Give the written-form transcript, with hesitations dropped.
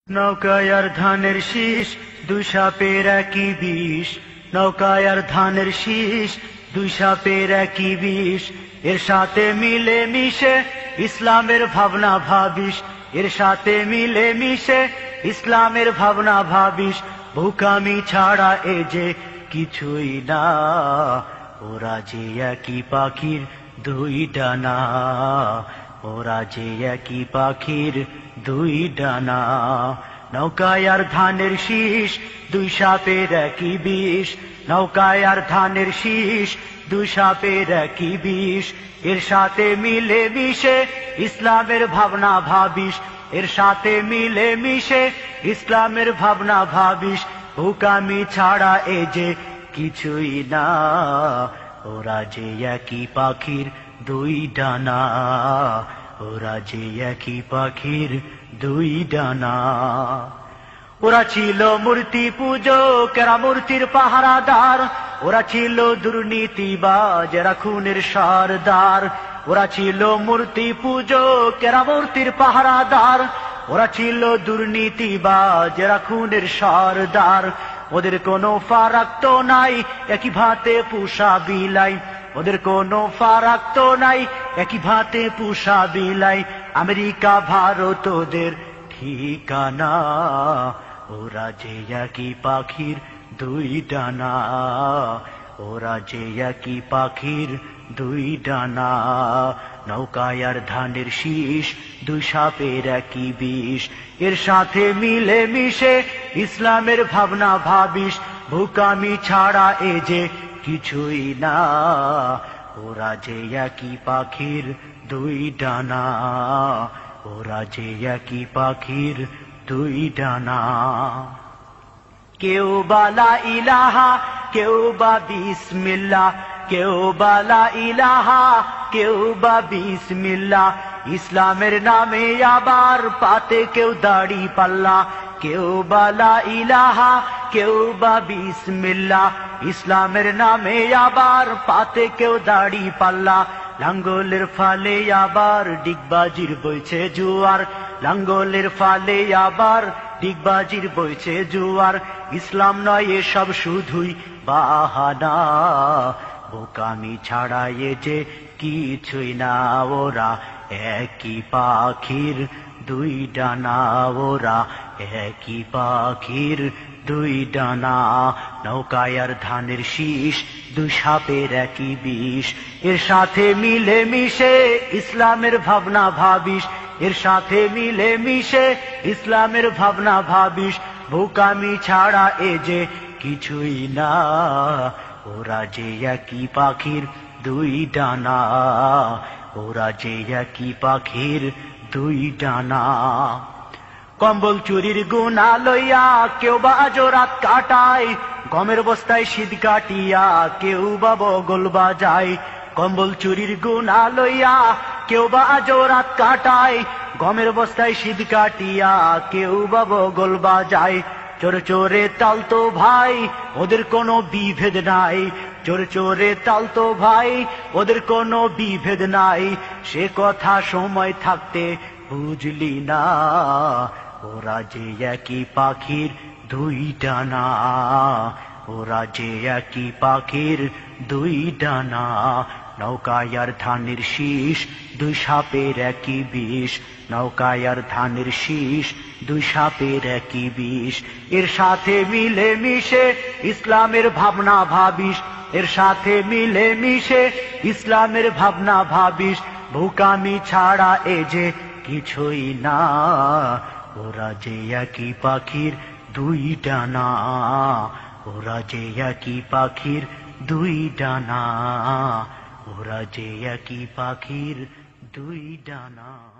নৌকায় আর ধানের শীষ, দুই সাপের একই বিষ। নৌকায় আর ধানের শীষ, দুই সাপের একই বিষ। এর সাথে মিলে মিশে ইসলামের ভাবনা ভাবিস। এর সাথে মিলে মিশে ইসলামের ভাবনা ভাবিস। বোকামি ছাড়া এ যে কিছুই না, ওরা যে একই পাখির দুই ডানা। ওরা যে একই পাখির দুই ডানা। নৌকায় আর ধানের শীষ, দুই সাপের একই বিষ। নৌকায় আর ধানের শীষ, দুই সাপের একই বিষ। এর সাথে মিলে মিশে ইসলামের ভাবনা ভাবিস। এর সাথে মিলে মিশে ইসলামের ভাবনা ভাবিস। বোকামি ছাড়া এ যে কিছুই না, ওরা যে একই পাখির দুই ডানা। ওরা যে একই পাখির দুই ডানা। ওরা ছিল মূর্তি পূজক, এরা মূর্তির পাহারাদার। ওরা ছিল দুর্নীতিবাজ, এরা খুনের সরদার। ওরা ছিল মূর্তি পূজক, এরা মূর্তির পাহারাদার। ওরা ছিল দুর্নীতিবাজ, এরা খুনের সরদার। ওদের কোনো ফারাক তো নাই, একই ভাতে পুষা বিলাই। ওদের কোনো ফারাক তো নাই, একই ভাতে পুষা বিলাই। আমেরিকা ভারত ওদের ঠিকানা। ওরা যে একই পাখির দুই ডানা। ওরা যে একই পাখির দুই ডানা। নৌকায় আর ধানের শীষ, দুই সাপের একই বিষ। এর সাথে মিলে মিশে ইসলামের ভাবনা ভাবিস। বোকামি ছাড়া এ যে কিছুই না, ওরা যে একই পাখির দুই ডানা। ওরা যে একই পাখির দুই ডানা। কেউ বালা ইলাহা, কেউ বা বিসমিল্লাহ। কেউ বালা ইলাহা, কেউ বা বিসমিল্লাহ। ইসলামের নামে আবার পাতে কেউ দাড়ি পাল্লা। কেউ বালা ইলাহা, কেউ বা বিসমিল্লাহ। ইসলামের নামে আবার পাতে কেউ দাড়ি পাল্লা। লাঙ্গলের ফালে আবার ডিগবাজির বইছে জুয়ার। লাঙ্গলের ফালে আবার ডিগবাজির বইছে জুয়ার। ইসলাম নয় এসব শুধুই বাহানা। বোকামি ছাড়া এ যে কিছুই না, ওরা একই পাখির দুই ডানা। ওরা একই পাখির দুই ডানা। নৌকায় আর ধানের শীষ, দুই সাপের একই বিষ। এর সাথে মিলে মিশে ইসলামের ভাবনা ভাবিস। এর সাথে মিলে মিশে ইসলামের ভাবনা ভাবিস। বোকামি ছাড়া এ যে কিছুই না, ওরা যে একই পাখির দুই ডানা। ওরা যে একই পাখির দুই ডানা। কম্বল চুরির গুণা লইয়া কেউ বা আজো রাত কাটায়। গমের বস্তায় শীত কাটিয়া কেউ বা বগল বাজায়। কম্বল চুরির গুণা লইয়া কেউ বা আজো রাত কাটায়। গমের বস্তায় শীত কাটিয়া কেউ বা বগল বাজায়। চোর চোরে তাল তো ভাই, ওদের কোনো বিভেদ নাই। চোর চোরে তাল তো ভাই, ওদের কোনো বিভেদ নাই। সে কথা সময় থাকতে বুঝলি না, ওরা যে একই পাখির দুই ডানা। ওরা যে একই পাখির দুই ডানা। নৌকায় আর ধানের শীষ, দুই সাপের একই বিষ। নৌকায় আর ধানের শীষ, দুই সাপের একই বিষ। এর সাথে মিলে মিশে ইসলামের ভাবনা ভাবিস। এর সাথে মিলে মিশে ইসলামের ভাবনা ভাবিস। বোকামি ছাড়া এ যে কিছুই না, ওরা যে একই পাখির দুই ডানা। ওরা যে একই পাখির দুই ডানা। ওরা যে একই পাখির দুই ডানা।